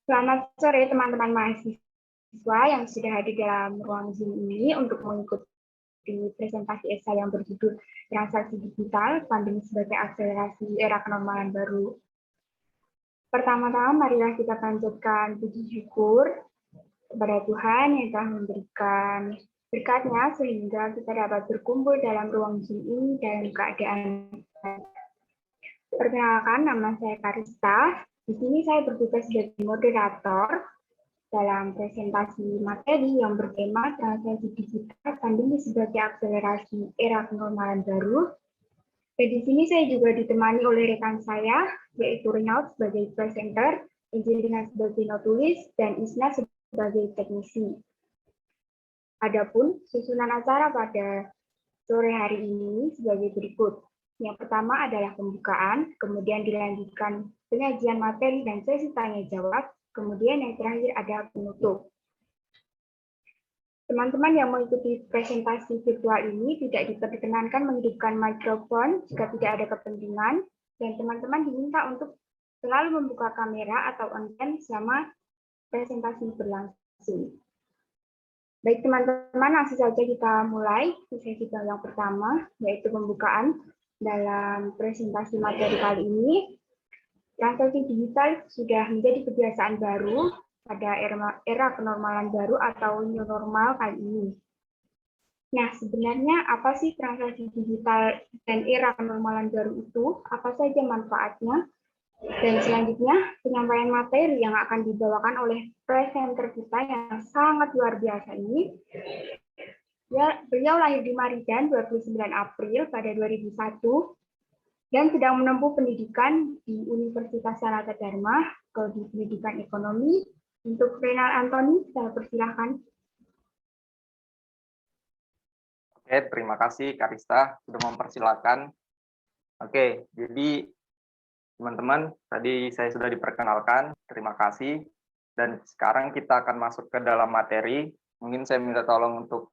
Selamat sore teman-teman mahasiswa yang sudah hadir dalam ruang Zoom ini untuk mengikuti presentasi esai yang berjudul Transaksi Digital, Pandemi sebagai Akselerasi Era Kenormalan Baru. Pertama-tama marilah kita panjatkan puji syukur kepada Tuhan yang telah memberikan berkatnya sehingga kita dapat berkumpul dalam ruang Zoom ini dalam keadaan. Perkenalkan, nama saya Karista. Di sini saya bertugas sebagai moderator dalam presentasi materi yang bertema transformasi digital pandemi sebagai akselerasi era kenormalan baru. Dan di sini saya juga ditemani oleh rekan saya, yaitu Renaud sebagai presenter, Angelina sebagai notulis, dan Isna sebagai teknisi. Adapun susunan acara pada sore hari ini sebagai berikut. Yang pertama adalah pembukaan, kemudian dilanjutkan penyajian materi dan sesi tanya-jawab, kemudian yang terakhir ada penutup. Teman-teman yang mengikuti presentasi virtual ini tidak diperkenankan menghidupkan mikrofon jika tidak ada kepentingan, dan teman-teman diminta untuk selalu membuka kamera atau on-cam selama presentasi berlangsung. Baik teman-teman, langsung saja kita mulai sesi yang pertama, yaitu pembukaan. Dalam presentasi materi kali ini, transaksi digital sudah menjadi kebiasaan baru pada era kenormalan baru atau new normal kali ini. Nah, sebenarnya apa sih transaksi digital dan era kenormalan baru itu? Apa saja manfaatnya? Dan selanjutnya, penyampaian materi yang akan dibawakan oleh presenter kita yang sangat luar biasa ini. Ya, beliau lahir di Maridan 29 April pada 2001 dan sedang menempuh pendidikan di Universitas Sanata Dharma, Prodi Pendidikan Ekonomi. Untuk Renal Antoni, saya persilahkan. Oke, terima kasih Karista sudah mempersilahkan. Oke, jadi teman-teman, tadi saya sudah diperkenalkan, terima kasih. Dan sekarang kita akan masuk ke dalam materi. Mungkin saya minta tolong untuk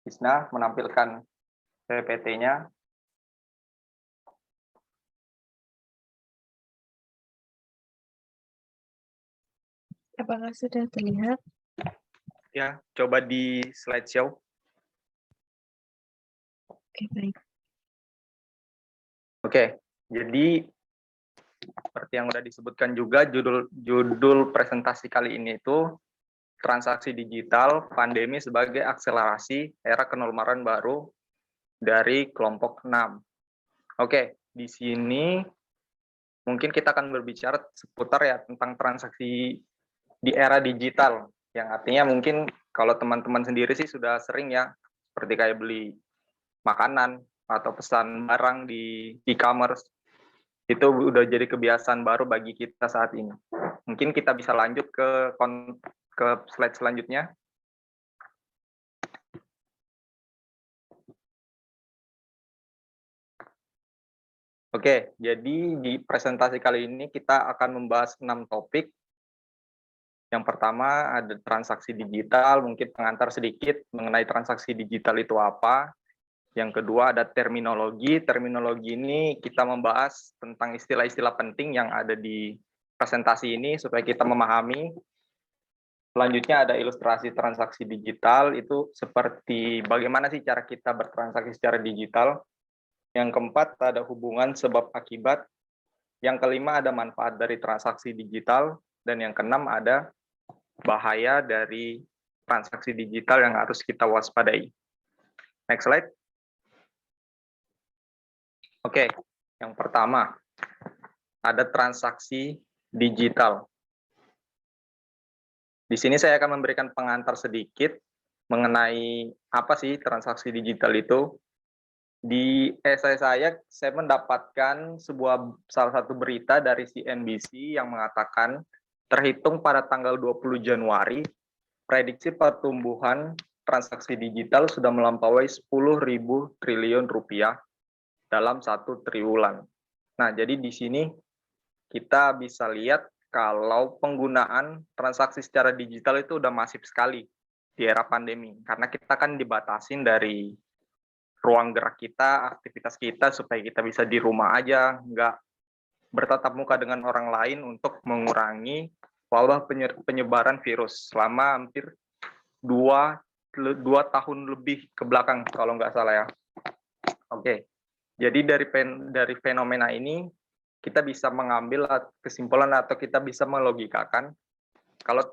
Isna menampilkan PPT-nya. Apakah sudah terlihat? Ya, coba di slideshow. Oke, baik. Oke, jadi seperti yang sudah disebutkan juga, judul presentasi kali ini itu Transaksi Digital, Pandemi sebagai Akselerasi Era Kenormalan Baru dari kelompok 6. Oke, di sini mungkin kita akan berbicara seputar ya tentang transaksi di era digital, yang artinya mungkin kalau teman-teman sendiri sih sudah sering ya, seperti kayak beli makanan atau pesan barang di e-commerce, itu udah jadi kebiasaan baru bagi kita saat ini. Mungkin kita bisa lanjut ke slide selanjutnya. Oke, jadi di presentasi kali ini kita akan membahas 6 topik. Yang pertama ada transaksi digital, mungkin pengantar sedikit mengenai transaksi digital itu apa. Yang kedua ada terminologi. Terminologi ini kita membahas tentang istilah-istilah penting yang ada di presentasi ini supaya kita memahami. Selanjutnya ada ilustrasi transaksi digital, itu seperti bagaimana sih cara kita bertransaksi secara digital. Yang keempat ada hubungan sebab akibat. Yang kelima ada manfaat dari transaksi digital. Dan yang keenam ada bahaya dari transaksi digital yang harus kita waspadai. Next slide. Oke, yang pertama ada transaksi digital. Di sini saya akan memberikan pengantar sedikit mengenai apa sih transaksi digital itu. Di esai saya mendapatkan salah satu berita dari CNBC yang mengatakan terhitung pada tanggal 20 Januari, prediksi pertumbuhan transaksi digital sudah melampaui 10.000 triliun rupiah dalam 1 triwulan. Nah, jadi di sini kita bisa lihat kalau penggunaan transaksi secara digital itu udah masif sekali di era pandemi. Karena kita kan dibatasin dari ruang gerak kita, aktivitas kita, supaya kita bisa di rumah aja, nggak bertatap muka dengan orang lain untuk mengurangi wabah penyebaran virus selama hampir dua tahun lebih ke belakang kalau nggak salah ya. Oke, jadi dari fenomena ini kita bisa mengambil kesimpulan atau kita bisa melogikakan kalau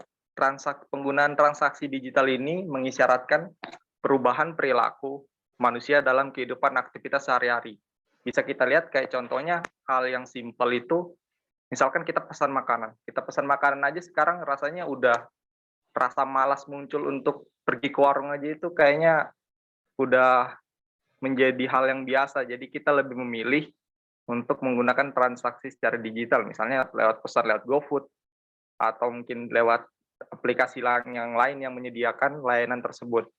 penggunaan transaksi digital ini mengisyaratkan perubahan perilaku manusia dalam kehidupan aktivitas sehari-hari. Bisa kita lihat kayak contohnya hal yang simpel itu, misalkan kita pesan makanan. Kita pesan makanan aja sekarang rasanya udah rasa malas muncul untuk pergi ke warung aja itu kayaknya udah menjadi hal yang biasa. Jadi kita lebih memilih untuk menggunakan transaksi secara digital, misalnya lewat pesan lewat GoFood, atau mungkin lewat aplikasi yang lain yang menyediakan layanan tersebut.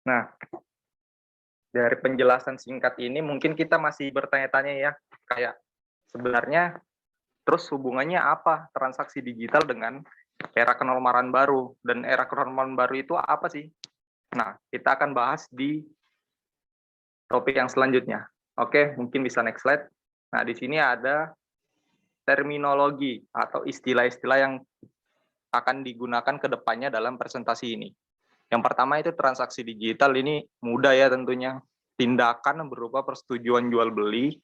Nah, dari penjelasan singkat ini mungkin kita masih bertanya-tanya ya, kayak sebenarnya terus hubungannya apa transaksi digital dengan era kenormalan baru, dan era kenormalan baru itu apa sih? Nah, kita akan bahas di topik yang selanjutnya. Oke, mungkin bisa next slide. Nah, di sini ada terminologi atau istilah-istilah yang akan digunakan ke depannya dalam presentasi ini. Yang pertama itu transaksi digital, ini mudah ya tentunya. Tindakan berupa persetujuan jual beli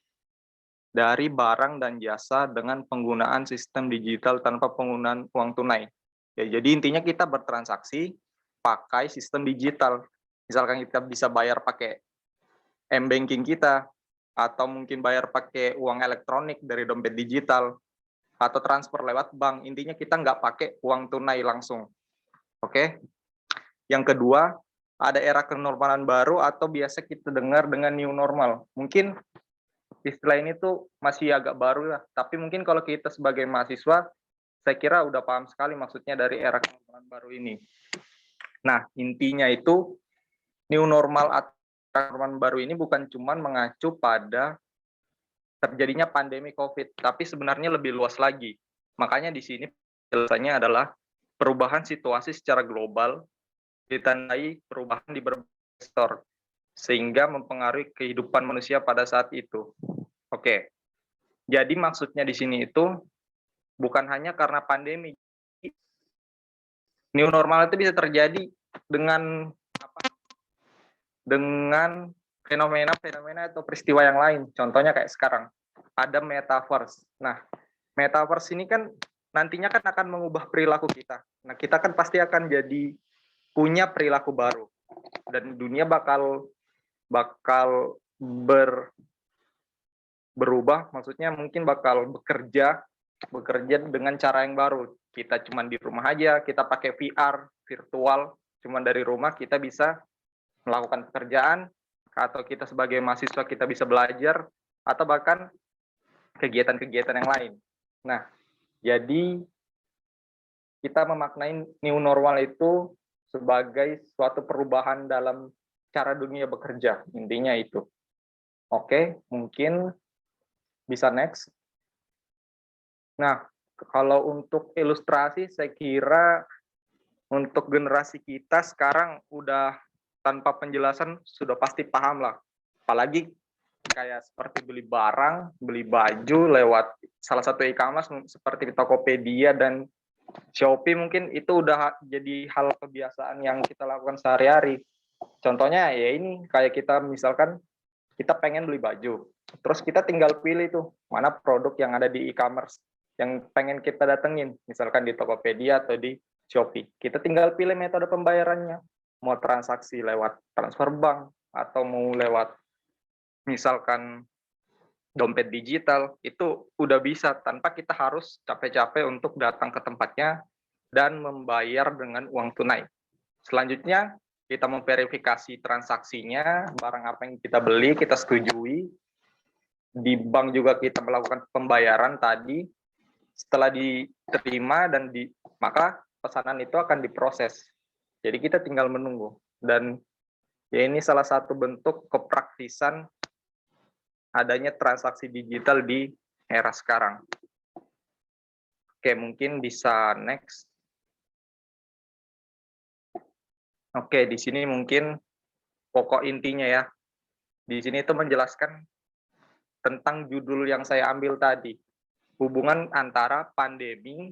dari barang dan jasa dengan penggunaan sistem digital tanpa penggunaan uang tunai. Ya, jadi intinya kita bertransaksi pakai sistem digital. Misalkan kita bisa bayar pakai m-banking kita, atau mungkin bayar pakai uang elektronik dari dompet digital, atau transfer lewat bank. Intinya kita nggak pakai uang tunai langsung. Oke. Yang kedua, ada era kenormalan baru atau biasa kita dengar dengan new normal. Mungkin istilah ini tuh masih agak baru lah, tapi mungkin kalau kita sebagai mahasiswa, saya kira udah paham sekali maksudnya dari era kenormalan baru ini. Nah, intinya itu new normal atau kenormalan baru ini bukan cuma mengacu pada terjadinya pandemi COVID, tapi sebenarnya lebih luas lagi. Makanya di sini penjelasannya adalah perubahan situasi secara global ditandai perubahan di berbagai sektor, sehingga mempengaruhi kehidupan manusia pada saat itu. Oke, jadi maksudnya di sini itu bukan hanya karena pandemi. New normal itu bisa terjadi dengan dengan fenomena-fenomena atau peristiwa yang lain. Contohnya kayak sekarang, ada metaverse. Nah, metaverse ini kan nantinya kan akan mengubah perilaku kita. Nah, kita kan pasti akan jadi punya perilaku baru. Dan dunia bakal berubah, maksudnya mungkin bakal bekerja dengan cara yang baru. Kita cuma di rumah aja, kita pakai VR, virtual, cuma dari rumah kita bisa melakukan pekerjaan, atau kita sebagai mahasiswa kita bisa belajar, atau bahkan kegiatan-kegiatan yang lain. Nah, jadi kita memaknai new normal itu sebagai suatu perubahan dalam cara dunia bekerja, intinya itu. Oke, mungkin bisa next. Nah, kalau untuk ilustrasi, saya kira untuk generasi kita sekarang udah tanpa penjelasan sudah pasti paham lah. Apalagi kayak seperti beli barang, beli baju lewat salah satu e-commerce seperti Tokopedia dan Shopee, mungkin itu udah jadi hal kebiasaan yang kita lakukan sehari-hari. Contohnya ya ini, kayak kita misalkan kita pengen beli baju, terus kita tinggal pilih tuh mana produk yang ada di e-commerce yang pengen kita datengin, misalkan di Tokopedia atau di Shopee. Kita tinggal pilih metode pembayarannya, mau transaksi lewat transfer bank atau mau lewat misalkan dompet digital, itu udah bisa tanpa kita harus capek-capek untuk datang ke tempatnya dan membayar dengan uang tunai. Selanjutnya, kita memverifikasi transaksinya, barang apa yang kita beli, kita setujui. Di bank juga kita melakukan pembayaran tadi. Setelah diterima maka pesanan itu akan diproses. Jadi kita tinggal menunggu. Dan ya ini salah satu bentuk kepraktisan adanya transaksi digital di era sekarang. Oke, mungkin bisa next. Oke, di sini mungkin pokok intinya ya. Di sini itu menjelaskan tentang judul yang saya ambil tadi. Hubungan antara pandemi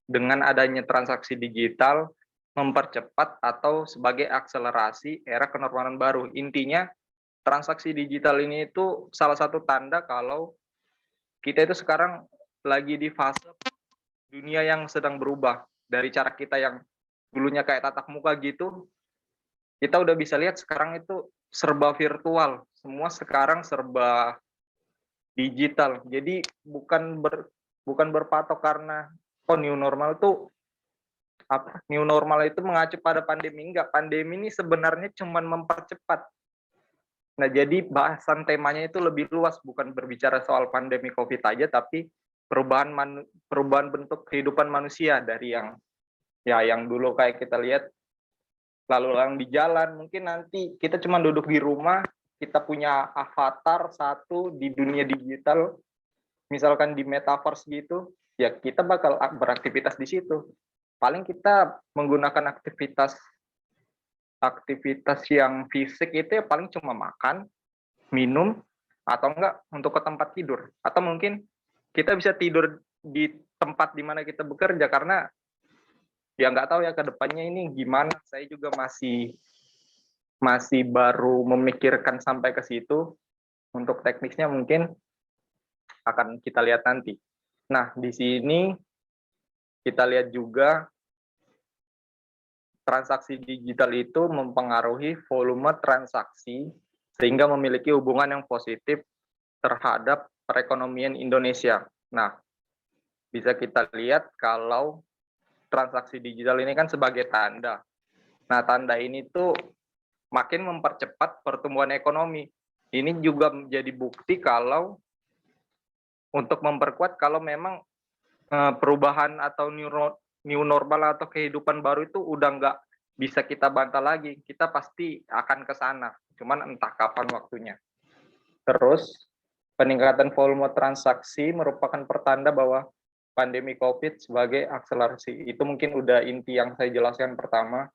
dengan adanya transaksi digital mempercepat atau sebagai akselerasi era kenormalan baru. Intinya transaksi digital ini itu salah satu tanda kalau kita itu sekarang lagi di fase dunia yang sedang berubah. Dari cara kita yang dulunya kayak tatap muka gitu, kita udah bisa lihat sekarang itu serba virtual. Semua sekarang serba digital. Jadi bukan berpatok karena new normal itu new normal itu mengacu pada pandemi. Enggak, pandemi ini sebenarnya cuma mempercepat. Nah, jadi bahasan temanya itu lebih luas, bukan berbicara soal pandemi COVID aja, tapi perubahan bentuk kehidupan manusia dari yang dulu kayak kita lihat lalu lalang di jalan, mungkin nanti kita cuma duduk di rumah, kita punya avatar satu di dunia digital, misalkan di metaverse gitu, ya kita bakal beraktivitas di situ. Paling kita menggunakan aktivitas yang fisik itu ya paling cuma makan, minum, atau enggak untuk ke tempat tidur. Atau mungkin kita bisa tidur di tempat di mana kita bekerja, karena ya nggak tahu ya ke depannya ini gimana. Saya juga masih baru memikirkan sampai ke situ. Untuk teknisnya mungkin akan kita lihat nanti. Nah, di sini kita lihat juga transaksi digital itu mempengaruhi volume transaksi sehingga memiliki hubungan yang positif terhadap perekonomian Indonesia. Nah, bisa kita lihat kalau transaksi digital ini kan sebagai tanda. Nah, tanda ini tuh makin mempercepat pertumbuhan ekonomi. Ini juga menjadi bukti kalau untuk memperkuat kalau memang perubahan atau new normal atau kehidupan baru itu udah nggak bisa kita bantah lagi. Kita pasti akan ke sana, cuman entah kapan waktunya. Terus, peningkatan volume transaksi merupakan pertanda bahwa pandemi COVID sebagai akselerasi. Itu mungkin udah inti yang saya jelaskan pertama.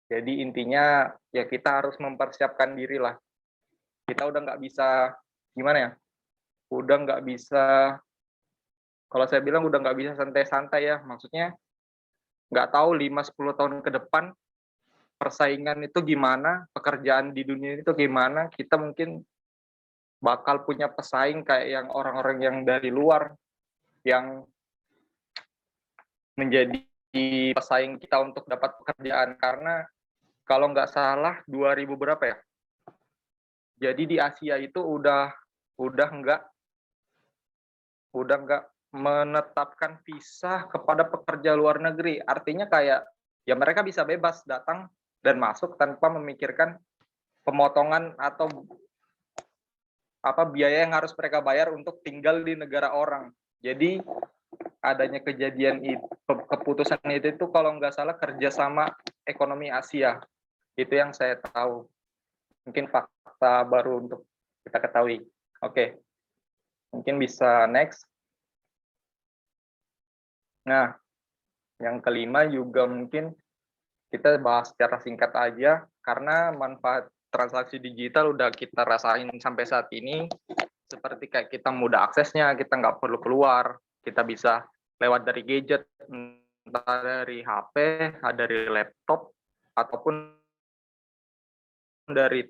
Jadi intinya ya kita harus mempersiapkan diri lah. Kita udah nggak bisa, gimana ya, udah nggak bisa, kalau saya bilang udah nggak bisa santai-santai ya. Maksudnya nggak tahu 5-10 tahun ke depan persaingan itu gimana, pekerjaan di dunia itu gimana, kita mungkin bakal punya pesaing kayak yang orang-orang yang dari luar, yang menjadi pesaing kita untuk dapat pekerjaan. Karena kalau nggak salah 2000 berapa ya, jadi di Asia itu udah nggak menetapkan visa kepada pekerja luar negeri. Artinya kayak ya mereka bisa bebas datang dan masuk tanpa memikirkan pemotongan atau biaya yang harus mereka bayar untuk tinggal di negara orang. Jadi adanya kejadian itu, keputusan itu kalau nggak salah kerjasama ekonomi Asia. Itu yang saya tahu. Mungkin fakta baru untuk kita ketahui. Oke. Mungkin bisa next. Nah, yang kelima juga mungkin kita bahas secara singkat aja, karena manfaat transaksi digital udah kita rasain sampai saat ini, seperti kayak kita mudah aksesnya, kita nggak perlu keluar, kita bisa lewat dari gadget, entah dari HP, dari laptop, ataupun dari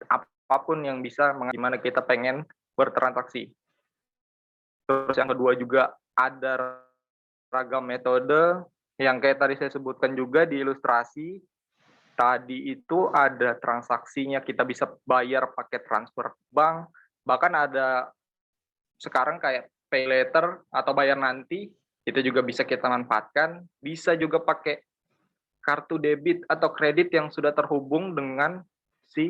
apapun yang bisa gimana kita pengen bertransaksi. Terus yang kedua juga ada ragam metode yang kayak tadi saya sebutkan juga di ilustrasi. Tadi itu ada transaksinya, kita bisa bayar pakai transfer bank, bahkan ada sekarang kayak pay later atau bayar nanti, itu juga bisa kita manfaatkan. Bisa juga pakai kartu debit atau kredit yang sudah terhubung dengan si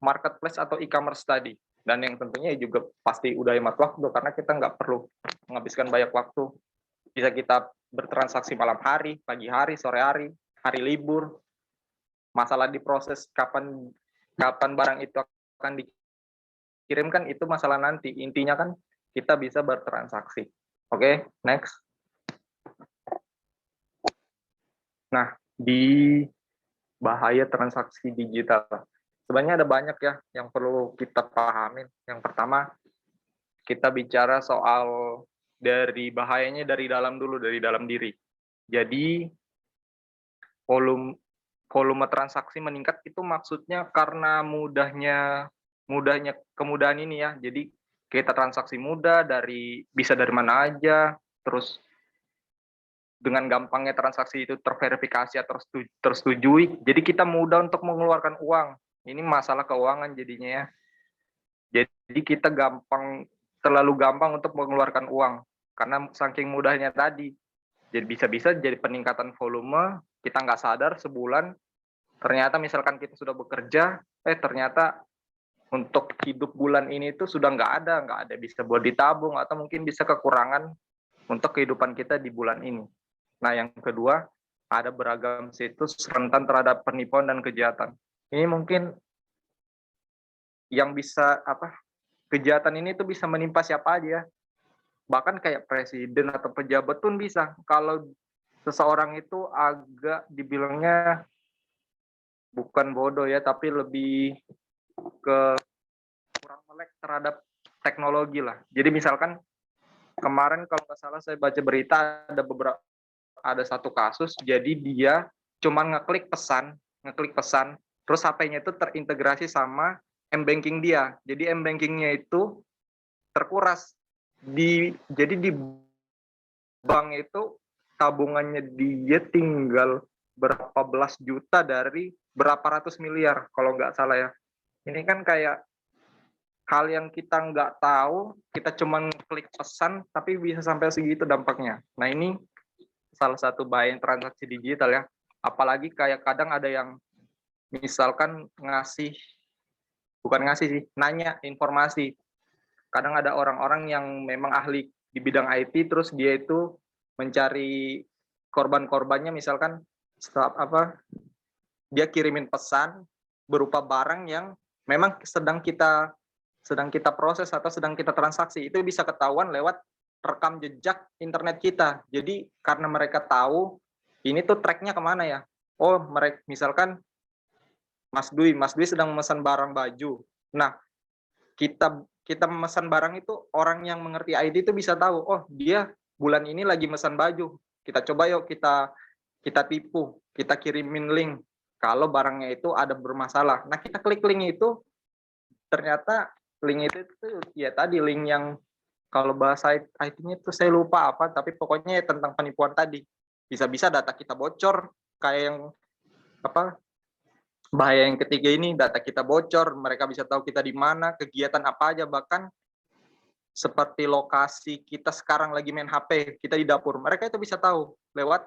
marketplace atau e-commerce tadi. Dan yang tentunya juga pasti udah hemat waktu, karena kita nggak perlu menghabiskan banyak waktu. Bisa kita bertransaksi malam hari, pagi hari, sore hari, hari libur. Masalah di proses kapan barang itu akan dikirimkan itu masalah nanti. Intinya kan kita bisa bertransaksi. Oke, next. Nah, di bahaya transaksi digital. Sebenarnya ada banyak ya yang perlu kita pahami. Yang pertama, kita bicara soal dari bahayanya dari dalam dulu, dari dalam diri. Jadi volume transaksi meningkat itu maksudnya karena kemudahan ini ya. Jadi kita transaksi mudah, bisa dari mana aja, terus dengan gampangnya transaksi itu terverifikasi atau tersetujui. Jadi kita mudah untuk mengeluarkan uang. Ini masalah keuangan jadinya ya. Jadi kita terlalu gampang untuk mengeluarkan uang karena saking mudahnya tadi. Jadi bisa-bisa jadi peningkatan volume, kita nggak sadar sebulan, ternyata misalkan kita sudah bekerja, ternyata untuk hidup bulan ini itu sudah nggak ada bisa buat ditabung atau mungkin bisa kekurangan untuk kehidupan kita di bulan ini. Nah, yang kedua, ada beragam situs rentan terhadap penipuan dan kejahatan. Ini mungkin yang bisa kejahatan ini tuh bisa menimpa siapa aja. Bahkan kayak presiden atau pejabat pun bisa. Kalau seseorang itu agak dibilangnya bukan bodoh ya, tapi lebih ke kurang melek terhadap teknologi lah. Jadi misalkan kemarin kalau nggak salah saya baca berita ada satu kasus, jadi dia cuma ngeklik pesan, terus HP-nya itu terintegrasi sama M-banking dia. Jadi M-bankingnya itu terkuras. Jadi di bank itu tabungannya dia tinggal berapa belas juta dari berapa ratus miliar kalau nggak salah ya. Ini kan kayak hal yang kita nggak tahu, kita cuma klik pesan tapi bisa sampai segitu dampaknya. Nah, ini salah satu bahaya transaksi digital ya. Apalagi kayak kadang ada yang misalkan nanya informasi. Kadang ada orang-orang yang memang ahli di bidang IT, terus dia itu mencari korban-korbannya, misalkan dia kirimin pesan berupa barang yang memang sedang kita proses atau sedang kita transaksi. Itu bisa ketahuan lewat rekam jejak internet kita. Jadi karena mereka tahu ini tuh tracknya kemana ya. Oh, mereka misalkan Mas Dwi sedang memesan barang baju. Nah, kita memesan barang itu, orang yang mengerti ID itu bisa tahu, oh dia bulan ini lagi memesan baju. Kita coba yuk kita tipu, kita kirimin link kalau barangnya itu ada bermasalah. Nah, kita klik link itu, ternyata link itu ya tadi link yang kalau bahasa IT-nya itu saya lupa apa, tapi pokoknya tentang penipuan tadi. Bisa-bisa data kita bocor, kayak yang bahaya yang ketiga ini, data kita bocor, mereka bisa tahu kita di mana, kegiatan apa aja, bahkan seperti lokasi kita sekarang lagi main HP, kita di dapur, mereka itu bisa tahu lewat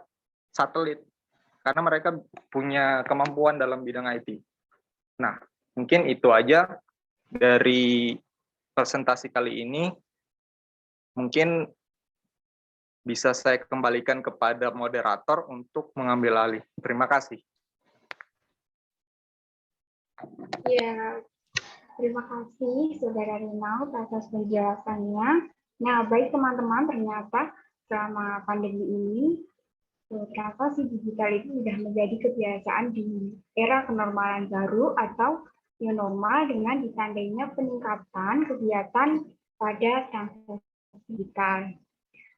satelit, karena mereka punya kemampuan dalam bidang IT. Nah, mungkin itu aja dari presentasi kali ini. Mungkin bisa saya kembalikan kepada moderator untuk mengambil alih. Terima kasih. Ya, terima kasih Saudara Rinal atas penjelasannya. Nah, baik teman-teman, ternyata selama pandemi ini, transaksi digital itu sudah menjadi kebiasaan di era kenormalan baru atau new normal dengan ditandainya peningkatan kegiatan pada transaksi digital.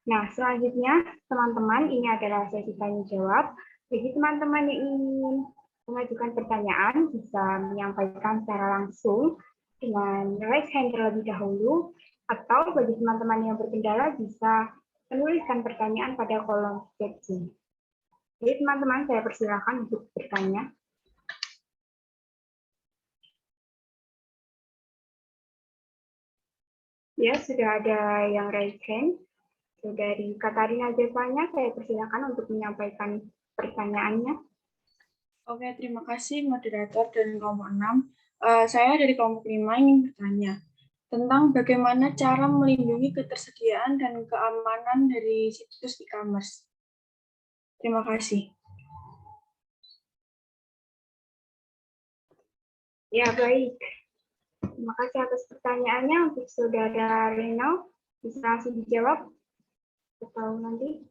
Nah, selanjutnya, teman-teman, ini adalah sesi tanya jawab. Bagi teman-teman yang ingin mengajukan pertanyaan, bisa menyampaikan secara langsung dengan raise hand terlebih dahulu, atau bagi teman-teman yang berkendala bisa menuliskan pertanyaan pada kolom chat Zoom. Jadi teman-teman, saya persilakan untuk bertanya. Ya, sudah ada yang raise hand. Dari Katarina Jevanya, saya persilakan untuk menyampaikan pertanyaannya. Oke, terima kasih moderator dari kelompok 6. Saya dari kelompok 5 ingin bertanya tentang bagaimana cara melindungi ketersediaan dan keamanan dari situs e-commerce. Terima kasih. Ya, baik. Terima kasih atas pertanyaannya. Untuk Saudara Renal, bisa langsung dijawab atau nanti?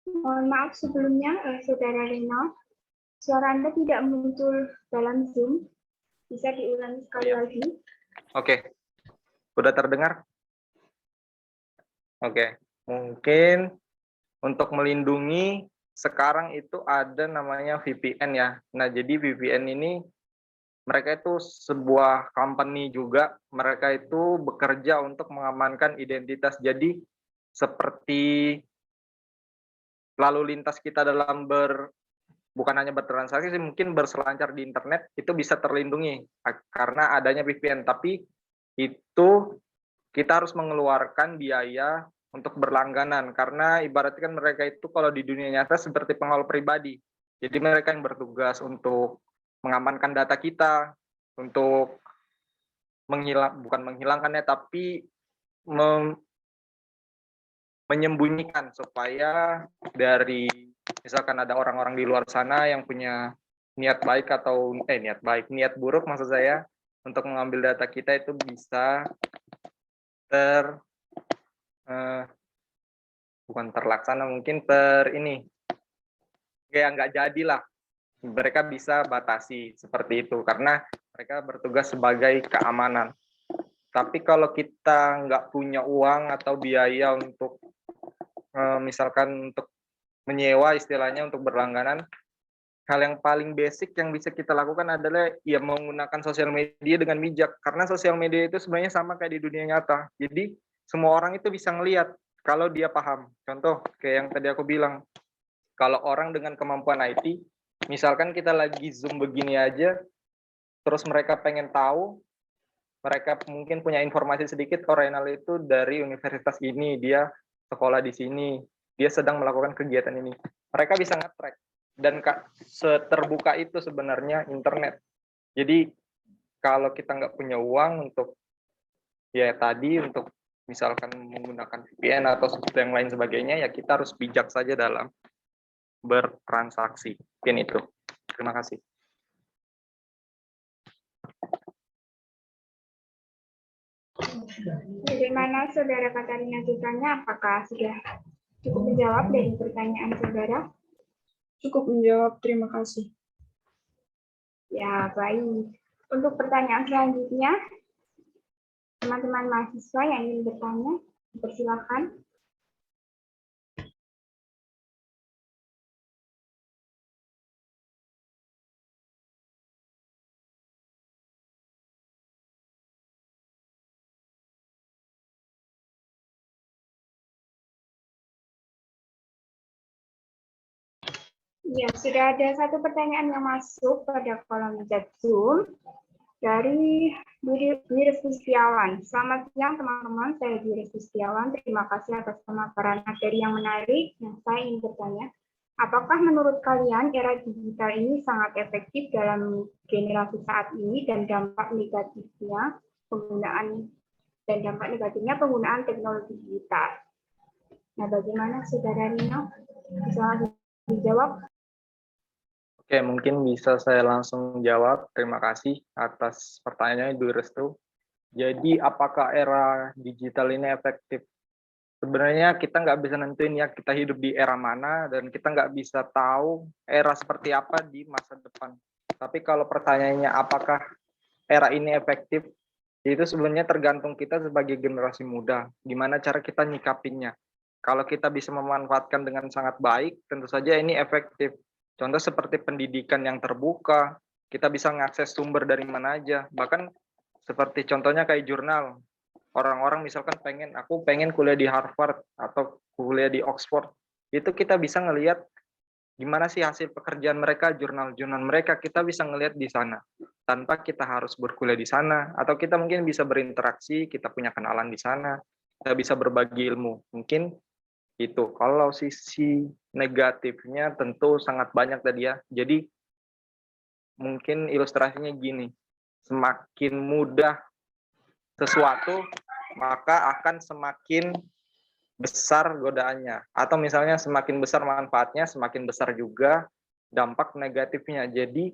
Mohon maaf sebelumnya, Saudara Reno, suara Anda tidak muncul dalam Zoom. Bisa diulangi sekali lagi? Oke, sudah terdengar? Oke, mungkin untuk melindungi sekarang itu ada namanya VPN ya. Nah, jadi VPN ini mereka itu sebuah company juga, mereka itu bekerja untuk mengamankan identitas. Jadi seperti lalu lintas kita dalam bukan hanya bertransaksi sih, mungkin berselancar di internet itu bisa terlindungi karena adanya VPN. Tapi itu kita harus mengeluarkan biaya untuk berlangganan karena ibaratnya kan mereka itu kalau di dunia nyata seperti pengawal pribadi. Jadi mereka yang bertugas untuk mengamankan data kita, untuk bukan menghilangkannya tapi menyembunyikan supaya dari misalkan ada orang-orang di luar sana yang punya niat baik atau niat buruk maksud saya untuk mengambil data kita itu bisa bukan terlaksana, mungkin kayak nggak jadilah, mereka bisa batasi seperti itu karena mereka bertugas sebagai keamanan. Tapi kalau kita nggak punya uang atau biaya untuk misalkan untuk menyewa istilahnya untuk berlangganan, hal yang paling basic yang bisa kita lakukan adalah ya menggunakan sosial media dengan bijak karena sosial media itu sebenarnya sama kayak di dunia nyata. Jadi semua orang itu bisa ngelihat kalau dia paham. Contoh kayak yang tadi aku bilang, kalau orang dengan kemampuan IT, misalkan kita lagi Zoom begini aja, terus mereka pengen tahu, mereka mungkin punya informasi sedikit, oh Reynal itu dari universitas ini, dia sekolah di sini, dia sedang melakukan kegiatan ini. Mereka bisa nge-track. Dan seterbuka itu sebenarnya internet. Jadi kalau kita nggak punya uang untuk untuk misalkan menggunakan VPN atau sesuatu yang lain sebagainya, ya kita harus bijak saja dalam bertransaksi. Mungkin itu. Terima kasih. Bagaimana Saudara Katarina Tiffany? Apakah sudah cukup menjawab dari pertanyaan Saudara? Cukup menjawab, terima kasih. Ya, baik. Untuk pertanyaan selanjutnya, teman-teman mahasiswa yang ingin bertanya, persilakan. Ya, sudah ada satu pertanyaan yang masuk pada kolom chat Zoom dari Dwi Restu Setiawan. Selamat siang teman-teman, saya Dwi Restu Setiawan. Terima kasih atas pemaparan materi yang menarik. Yang saya ingin bertanya, apakah menurut kalian era digital ini sangat efektif dalam generasi saat ini dan dampak negatifnya penggunaan teknologi digital? Nah, bagaimana Saudara Rino? Bisa dijawab? Oke, mungkin bisa saya langsung jawab. Terima kasih atas pertanyaannya, Dwi Restu. Jadi, apakah era digital ini efektif? Sebenarnya kita nggak bisa nentuin ya kita hidup di era mana, dan kita nggak bisa tahu era seperti apa di masa depan. Tapi kalau pertanyaannya apakah era ini efektif, itu sebenarnya tergantung kita sebagai generasi muda, gimana cara kita nyikapinnya. Kalau kita bisa memanfaatkan dengan sangat baik, tentu saja ini efektif. Contoh seperti pendidikan yang terbuka, kita bisa mengakses sumber dari mana aja. Bahkan seperti contohnya kayak jurnal. Orang-orang misalkan aku pengen kuliah di Harvard atau kuliah di Oxford. Itu kita bisa ngelihat gimana sih hasil pekerjaan mereka, jurnal-jurnal mereka, kita bisa ngelihat di sana. Tanpa kita harus berkuliah di sana, atau kita mungkin bisa berinteraksi, kita punya kenalan di sana, kita bisa berbagi ilmu. Mungkin itu. Kalau sisi negatifnya tentu sangat banyak tadi ya. Jadi mungkin ilustrasinya gini, semakin mudah sesuatu, maka akan semakin besar godaannya. Atau misalnya semakin besar manfaatnya, semakin besar juga dampak negatifnya. Jadi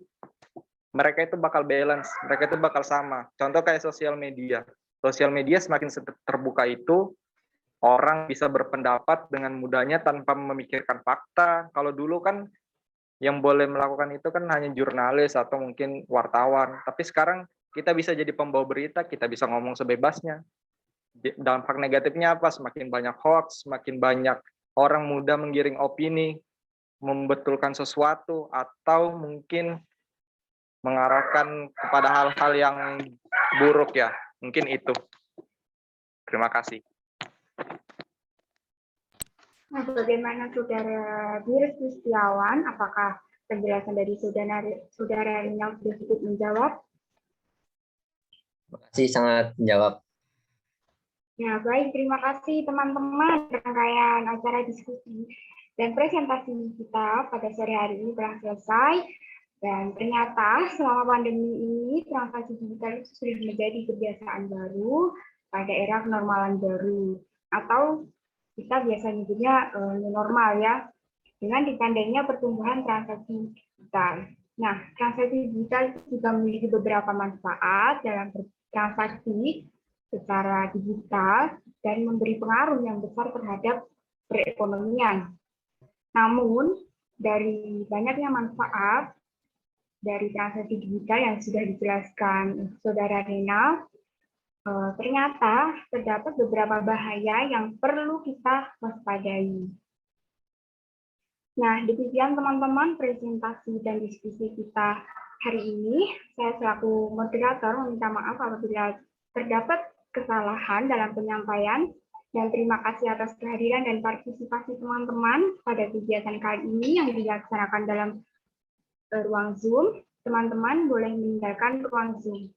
mereka itu bakal balance, mereka itu bakal sama. Contoh kayak sosial media. Sosial media semakin terbuka itu, orang bisa berpendapat dengan mudahnya tanpa memikirkan fakta. Kalau dulu kan yang boleh melakukan itu kan hanya jurnalis atau mungkin wartawan. Tapi sekarang kita bisa jadi pembawa berita, kita bisa ngomong sebebasnya. Dampak negatifnya apa? Semakin banyak hoax, semakin banyak orang mudah menggiring opini, membetulkan sesuatu, atau mungkin mengarahkan kepada hal-hal yang buruk ya. Mungkin itu. Terima kasih. Nah, bagaimana Saudara Dirs Setiawan? Apakah penjelasan dari Saudara Rinal sudah cukup menjawab? Terima kasih, sangat menjawab. Ya, baik. Terima kasih teman-teman. Rangkaian acara diskusi dan presentasi kita pada sore hari ini telah selesai. Dan ternyata selama pandemi ini, transaksi digital itu sudah menjadi kebiasaan baru pada era kenormalan baru. Atau kita biasa nyebutnya new normal ya, dengan ditandainya pertumbuhan transaksi digital. Nah, transaksi digital itu juga memiliki beberapa manfaat dalam bertransaksi secara digital dan memberi pengaruh yang besar terhadap perekonomian. Namun, dari banyaknya manfaat dari transaksi digital yang sudah dijelaskan Saudara Rinal, ternyata terdapat beberapa bahaya yang perlu kita waspadai. Nah, demikian teman-teman presentasi dan diskusi kita hari ini. Saya selaku moderator meminta maaf apabila terdapat kesalahan dalam penyampaian, dan terima kasih atas kehadiran dan partisipasi teman-teman pada kegiatan kali ini yang dilaksanakan dalam ruang Zoom. Teman-teman boleh meninggalkan ruang Zoom.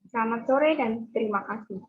Selamat sore dan terima kasih.